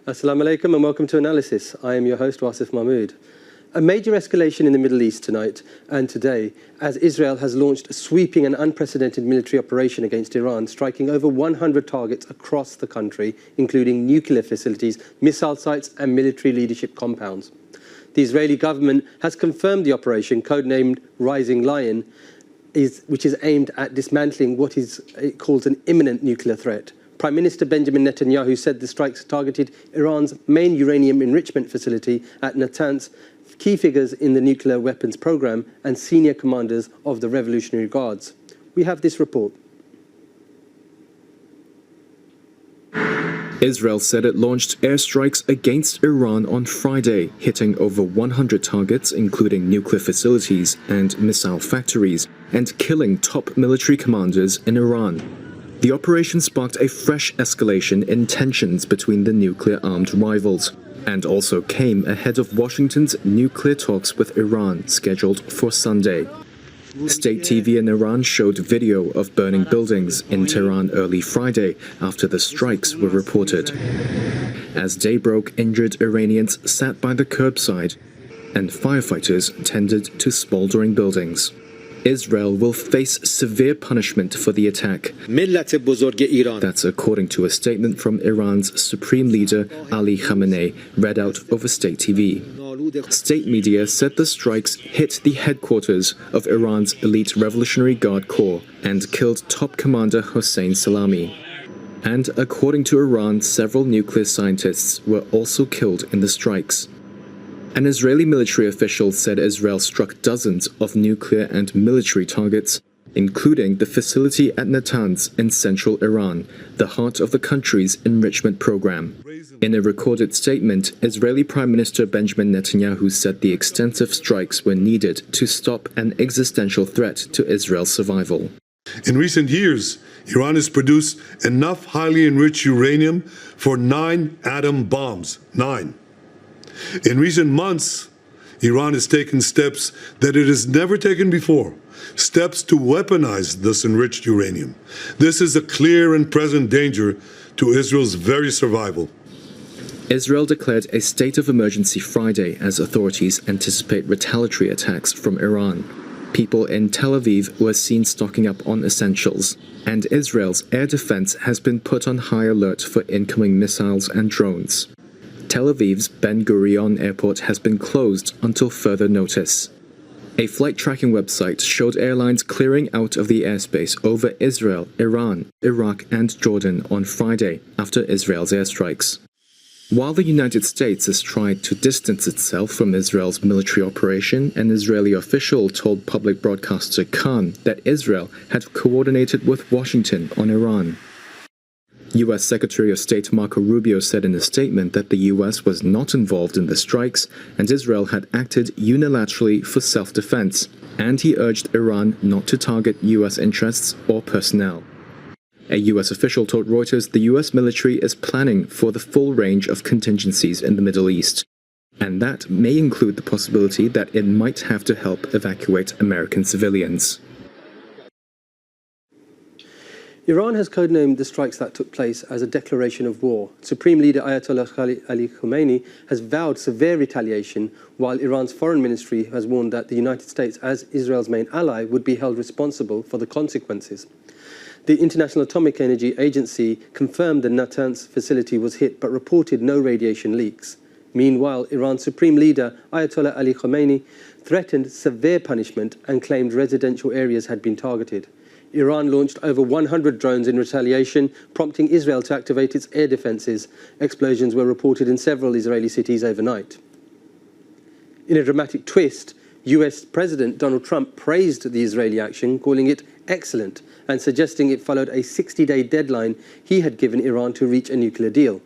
Assalamu alaikum and welcome to Analysis. I am your host, Wasif Mahmood. A major escalation in the Middle East tonight and today as Israel has launched a sweeping and unprecedented military operation against Iran, striking over 100 targets across the country, including nuclear facilities, missile sites and military leadership compounds. The Israeli government has confirmed the operation, codenamed Rising Lion, which is aimed at dismantling what it calls an imminent nuclear threat. Prime Minister Benjamin Netanyahu said the strikes targeted Iran's main uranium enrichment facility at Natanz, key figures in the nuclear weapons program and senior commanders of the Revolutionary Guards. We have this report. Israel said it launched airstrikes against Iran on Friday, hitting over 100 targets, including nuclear facilities and missile factories, and killing top military commanders in Iran. The operation sparked a fresh escalation in tensions between the nuclear-armed rivals, and also came ahead of Washington's nuclear talks with Iran, scheduled for Sunday. State TV in Iran showed video of burning buildings in Tehran early Friday after the strikes were reported. As day broke, injured Iranians sat by the curbside, and firefighters tended to smoldering buildings. Israel will face severe punishment for the attack. That's according to a statement from Iran's supreme leader Ali Khamenei, read out over state TV. State media said the strikes hit the headquarters of Iran's elite Revolutionary Guard Corps and killed top commander Hossein Salami. And according to Iran, several nuclear scientists were also killed in the strikes. An Israeli military official said Israel struck dozens of nuclear and military targets, including the facility at Natanz in central Iran, the heart of the country's enrichment program. In a recorded statement, Israeli Prime Minister Benjamin Netanyahu said the extensive strikes were needed to stop an existential threat to Israel's survival. In recent years, Iran has produced enough highly enriched uranium for 9 atom bombs. 9. In recent months, Iran has taken steps that it has never taken before, steps to weaponize this enriched uranium. This is a clear and present danger to Israel's very survival. Israel declared a state of emergency Friday as authorities anticipate retaliatory attacks from Iran. People in Tel Aviv were seen stocking up on essentials, and Israel's air defense has been put on high alert for incoming missiles and drones. Tel Aviv's Ben Gurion airport has been closed until further notice. A flight tracking website showed airlines clearing out of the airspace over Israel, Iran, Iraq and Jordan on Friday after Israel's airstrikes. While the United States has tried to distance itself from Israel's military operation, an Israeli official told public broadcaster Khan that Israel had coordinated with Washington on Iran. U.S. Secretary of State Marco Rubio said in a statement that the U.S. was not involved in the strikes and Israel had acted unilaterally for self-defense, and he urged Iran not to target U.S. interests or personnel. A U.S. official told Reuters the U.S. military is planning for the full range of contingencies in the Middle East, and that may include the possibility that it might have to help evacuate American civilians. Iran has codenamed the strikes that took place as a declaration of war. Supreme Leader Ayatollah Ali Khamenei has vowed severe retaliation, while Iran's foreign ministry has warned that the United States, as Israel's main ally, would be held responsible for the consequences. The International Atomic Energy Agency confirmed the Natanz facility was hit but reported no radiation leaks. Meanwhile, Iran's Supreme Leader Ayatollah Ali Khamenei threatened severe punishment and claimed residential areas had been targeted. Iran launched over 100 drones in retaliation, prompting Israel to activate its air defenses. Explosions were reported in several Israeli cities overnight. In a dramatic twist, US President Donald Trump praised the Israeli action, calling it excellent and suggesting it followed a 60-day deadline he had given Iran to reach a nuclear deal.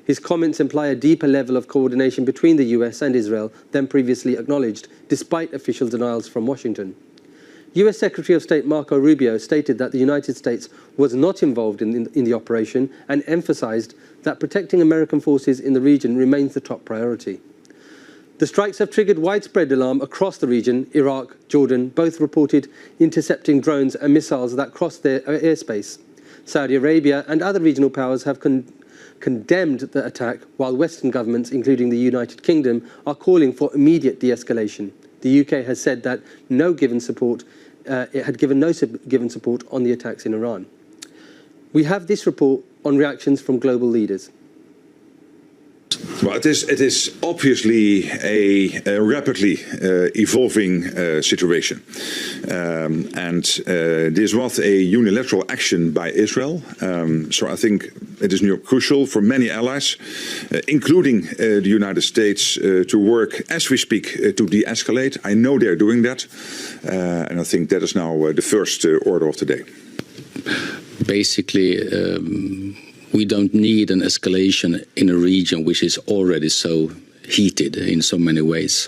His comments imply a deeper level of coordination between the US and Israel than previously acknowledged, despite official denials from Washington. US Secretary of State Marco Rubio stated that the United States was not involved in the operation and emphasized that protecting American forces in the region remains the top priority. The strikes have triggered widespread alarm across the region. Iraq, Jordan both reported intercepting drones and missiles that crossed their airspace. Saudi Arabia and other regional powers have condemned the attack, while Western governments, including the United Kingdom, are calling for immediate de-escalation. The UK has said that it had given no given support on the attacks in Iran. We have this report on reactions from global leaders. Well, it is obviously a rapidly evolving situation. And this was a unilateral action by Israel. So I think it is crucial for many allies, including the United States, to work as we speak to de-escalate. I know they're doing that. And I think that is now the first order of the day. Basically, we don't need an escalation in a region which is already so heated in so many ways.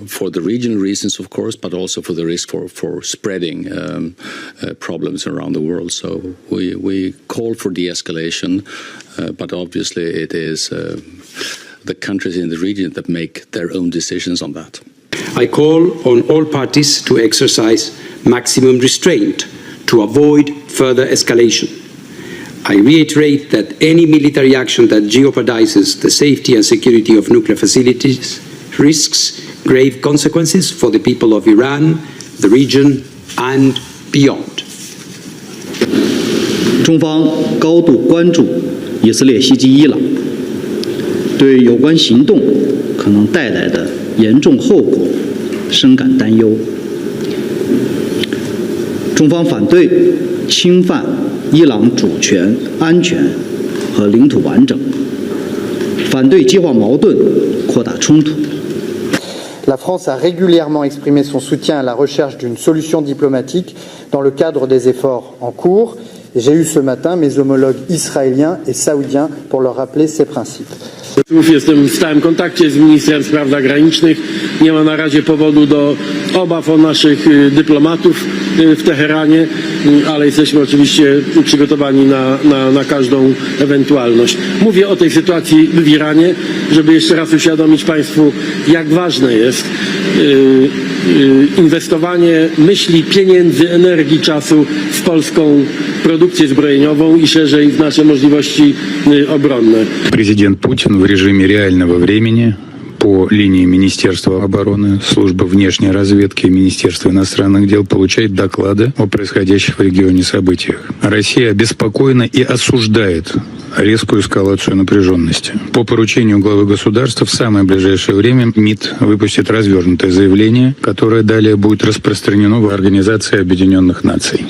For the regional reasons, of course, but also for the risk for spreading problems around the world. So we call for de-escalation, but obviously it is the countries in the region that make their own decisions on that. I call on all parties to exercise maximum restraint to avoid further escalation. I reiterate that any military action that jeopardizes the safety and security of nuclear facilities risks grave consequences for the people of Iran, the region, and beyond. 中方高度关注以色列袭击伊朗，对有关行动可能带来的严重后果深感担忧。中方反对侵犯伊朗主权、安全和领土完整，反对激化矛盾、扩大冲突。 La France a régulièrement exprimé son soutien à la recherche d'une solution diplomatique dans le cadre des efforts en cours. J'ai eu ce matin mes homologues israéliens et saoudiens pour leur rappeler ces principes. Jestem w stałym kontakcie z ministrem spraw zagranicznych. Nie ma na razie powodu do obaw o naszych dyplomatów w Teheranie, ale jesteśmy oczywiście przygotowani na każdą ewentualność. Mówię o tej sytuacji w Iranie, żeby jeszcze raz uświadomić Państwu, jak ważne jest inwestowanie myśli, pieniędzy, energii, czasu w polską produkcję zbrojeniową i szerzej w nasze możliwości obronne. Президент Путин в режиме реального времени по линии Министерства обороны, Службы внешней разведки и Министерства иностранных дел получает доклады о происходящих в регионе событиях. Россия обеспокоена и осуждает резкую эскалацию напряженности. По поручению главы государства в самое ближайшее время МИД выпустит развернутое заявление, которое далее будет распространено в Организации Объединенных Наций.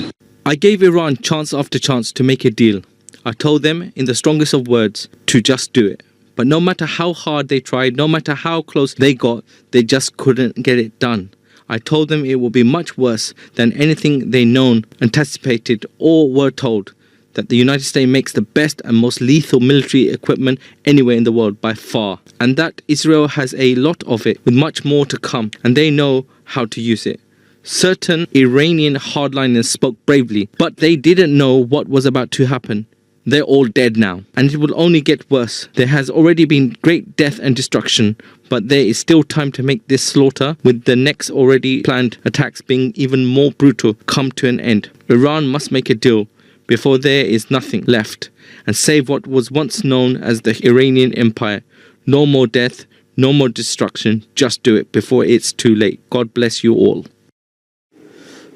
I gave Iran chance after chance to make a deal. I told them in the strongest of words to just do it. But no matter how hard they tried, no matter how close they got, they just couldn't get it done. I told them it will be much worse than anything they known, anticipated, or were told. That the United States makes the best and most lethal military equipment anywhere in the world by far. And that Israel has a lot of it, with much more to come, and they know how to use it. Certain Iranian hardliners spoke bravely, but they didn't know what was about to happen. They're all dead now, and it will only get worse. There has already been great death and destruction, but there is still time to make this slaughter, with the next already planned attacks being even more brutal, come to an end. Iran must make a deal before there is nothing left, and save what was once known as the Iranian Empire. No more death, no more destruction, just do it before it's too late. God bless you all.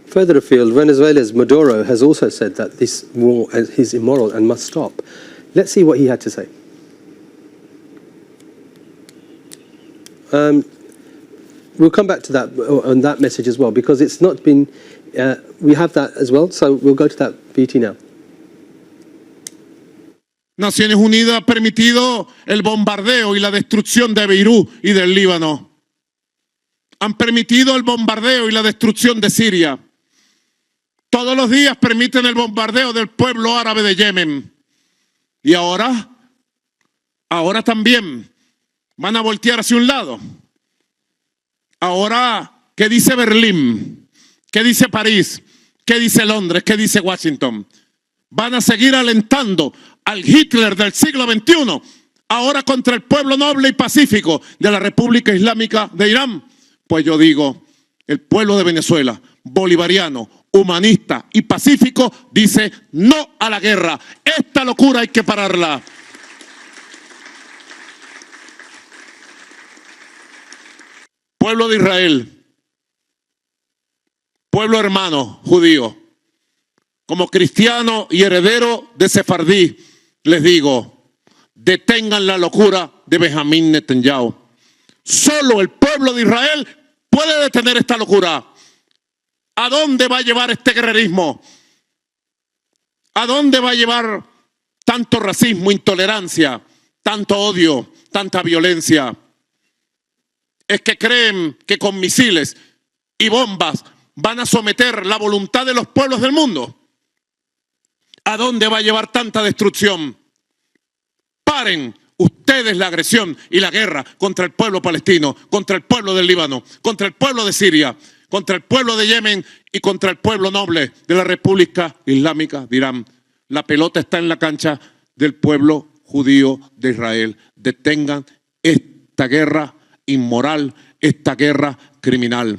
Further afield, Venezuela's Maduro has also said that this war is immoral and must stop. Let's see what he had to say. We'll come back to that on that message as well, because it's not been. We have that as well, so we'll go to that VT now. Naciones Unidas ha permitido el bombardeo y la destrucción de Beirut y del Líbano. Han permitido el bombardeo y la destrucción de Siria. Todos los días permiten el bombardeo del pueblo árabe de Yemen. Y ahora también van a voltear hacia un lado. Ahora, ¿qué dice Berlín? ¿Qué dice París? ¿Qué dice Londres? ¿Qué dice Washington? Van a seguir alentando al Hitler del siglo XXI, ahora contra el pueblo noble y pacífico de la República Islámica de Irán. Pues yo digo, el pueblo de Venezuela, bolivariano, humanista y pacífico dice no a la guerra. Esta locura hay que pararla. Pueblo de Israel, pueblo hermano judío, como cristiano y heredero de Sefardí, les digo, detengan la locura de Benjamín Netanyahu. Solo el pueblo de Israel puede detener esta locura. ¿A dónde va a llevar este guerrerismo? ¿A dónde va a llevar tanto racismo, intolerancia, tanto odio, tanta violencia? ¿Es que creen que con misiles y bombas van a someter la voluntad de los pueblos del mundo? ¿A dónde va a llevar tanta destrucción? Paren ustedes la agresión y la guerra contra el pueblo palestino, contra el pueblo del Líbano, contra el pueblo de Siria, contra el pueblo de Yemen y contra el pueblo noble de la República Islámica de Irán. La pelota está en la cancha del pueblo judío de Israel. Detengan esta guerra inmoral, esta guerra criminal.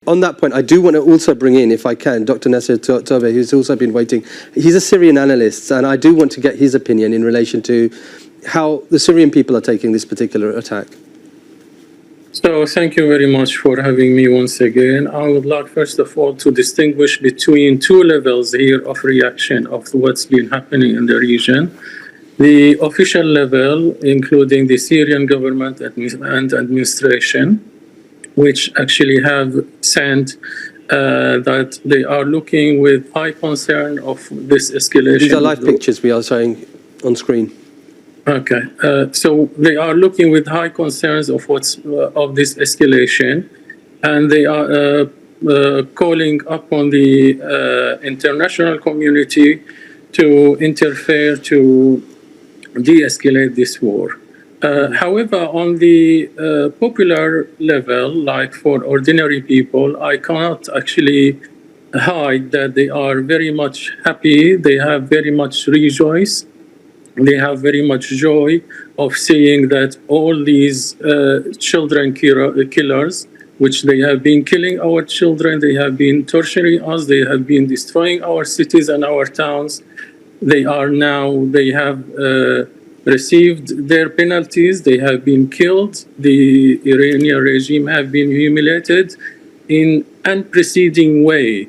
On that point, I do want to also bring in, if I can, Dr. Nasser Tobe, who's also been waiting. He's a Syrian analyst, and I do want to get his opinion in relation to how the Syrian people are taking this particular attack. So thank you very much for having me once again. I would like, first of all, to distinguish between two levels here of reaction of what's been happening in the region. The official level, including the Syrian government and administration, which actually have sent that they are looking with high concern of this escalation. These are live pictures we are showing on screen. Okay, so they are looking with high concerns of of this escalation, and they are calling upon the international community to interfere to de-escalate this war. However, on the popular level, like for ordinary people, I cannot actually hide that they are very much happy, they have very much rejoiced, they have very much joy of seeing that all these children killers, which they have been killing our children, they have been torturing us, they have been destroying our cities and our towns, they have received their penalties, they have been killed, the Iranian regime have been humiliated in unprecedented way.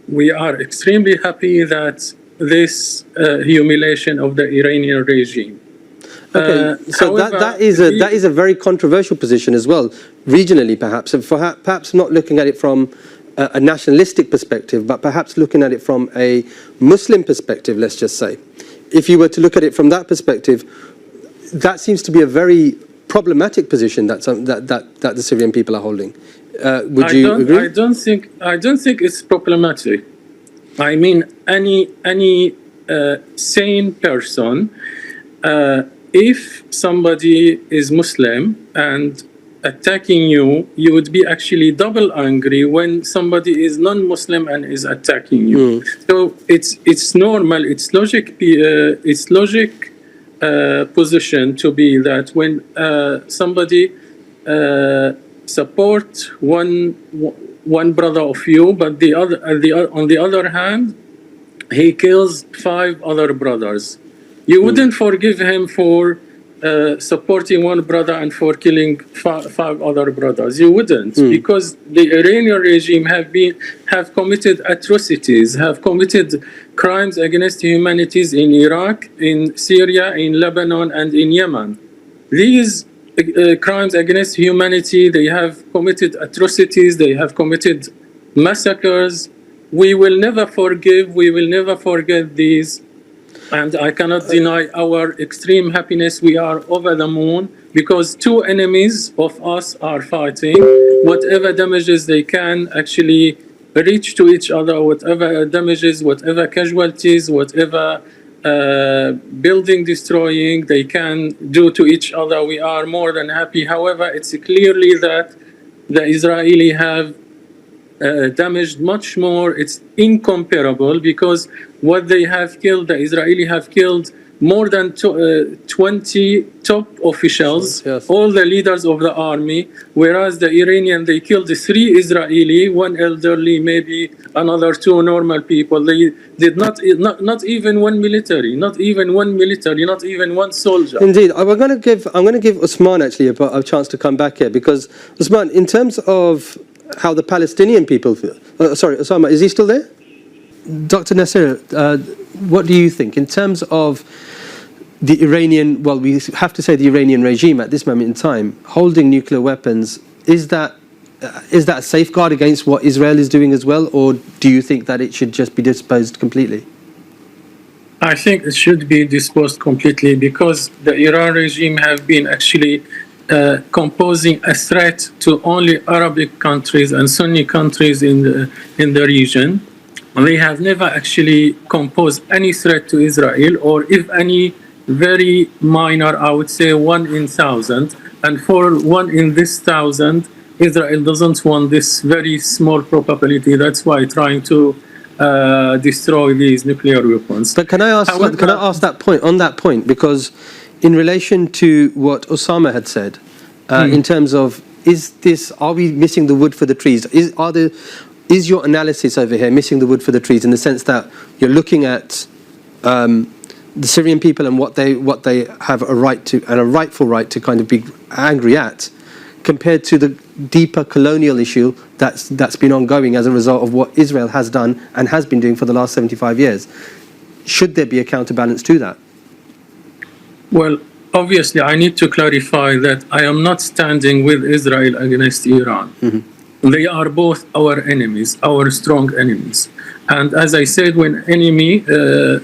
We are extremely happy that this humiliation of the Iranian regime. Okay, so however, that is a very controversial position as well, regionally perhaps, and perhaps not looking at it from a nationalistic perspective, but perhaps looking at it from a Muslim perspective, let's just say. If you were to look at it from that perspective, that seems to be a very problematic position that the Syrian people are holding. Would you agree? I don't think it's problematic. I mean, any sane person, if somebody is Muslim and attacking you, you would be actually double angry when somebody is non-Muslim and is attacking you. So it's normal, it's logic position to be that when somebody support one brother of you, but on the other hand, he kills 5 other brothers. You wouldn't forgive him for supporting one brother and for killing 5 other brothers. You wouldn't, because the Iranian regime have committed atrocities, have committed crimes against humanity in Iraq, in Syria, in Lebanon, and in Yemen. These crimes against humanity, they have committed atrocities, they have committed massacres. We will never forgive, we will never forget these. And I cannot deny our extreme happiness. We are over the moon because 2 enemies of us are fighting. Whatever damages they can actually reach to each other, whatever damages, whatever casualties, whatever building destroying they can do to each other, we are more than happy. However, it's clearly that the Israeli have damaged much more. It's incomparable because what they have killed, the Israeli have killed more than 20 top officials, yes. all the leaders of the army, whereas the Iranian, they killed 3 Israeli, 1 elderly, maybe another 2 normal people. They did not even one military, not even one soldier. Indeed, I'm going to give Usman actually a chance to come back here, because Usman, in terms of how the Palestinian people feel, sorry, Osama, is he still there? Dr. Nasir, what do you think in terms of the Iranian, well, we have to say the Iranian regime at this moment in time, holding nuclear weapons? Is that a safeguard against what Israel is doing as well, or do you think that it should just be disposed completely? I think it should be disposed completely, because the Iran regime have been actually composing a threat to only Arabic countries and Sunni countries in the region. They have never actually composed any threat to Israel, or if any, very minor, I would say 1 in 1,000. And for 1 in this 1,000, Israel doesn't want this very small probability. That's why trying to destroy these nuclear weapons. But can I ask on that point, because in relation to what Osama had said, in terms of are we missing the wood for the trees? Is your analysis over here missing the wood for the trees, in the sense that you're looking at the Syrian people and what they have a right to, and a rightful right to kind of be angry at, compared to the deeper colonial issue that's been ongoing as a result of what Israel has done and has been doing for the last 75 years? Should there be a counterbalance to that? Well, obviously, I need to clarify that I am not standing with Israel against Iran. Mm-hmm. They are both our enemies, our strong enemies. And as I said, when enemy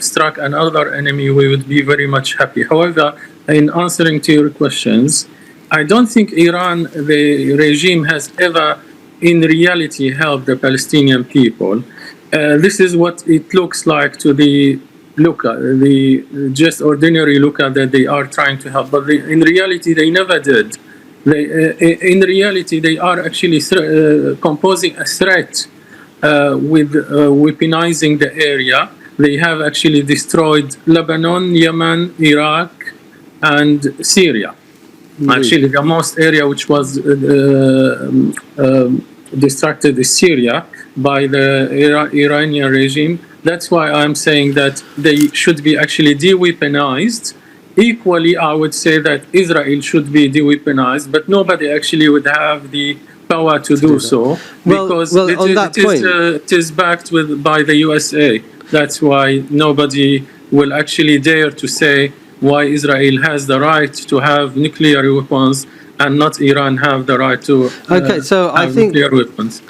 struck another enemy, we would be very much happy. However, in answering to your questions, I don't think Iran, the regime, has ever in reality helped the Palestinian people. This is what it looks like to the just ordinary looker that they are trying to help. But in reality, they never did. In reality, they are actually composing a threat with weaponizing the area. They have actually destroyed Lebanon, Yemen, Iraq, and Syria. Mm-hmm. Actually, the most area which was distracted is Syria by the Iranian regime. That's why I'm saying that they should be actually de-weaponized. Equally, I would say that Israel should be de-weaponized, but nobody actually would have the power to do so, because it is backed by the USA. That's why nobody will actually dare to say why Israel has the right to have nuclear weapons and not Iran have the right to have nuclear weapons.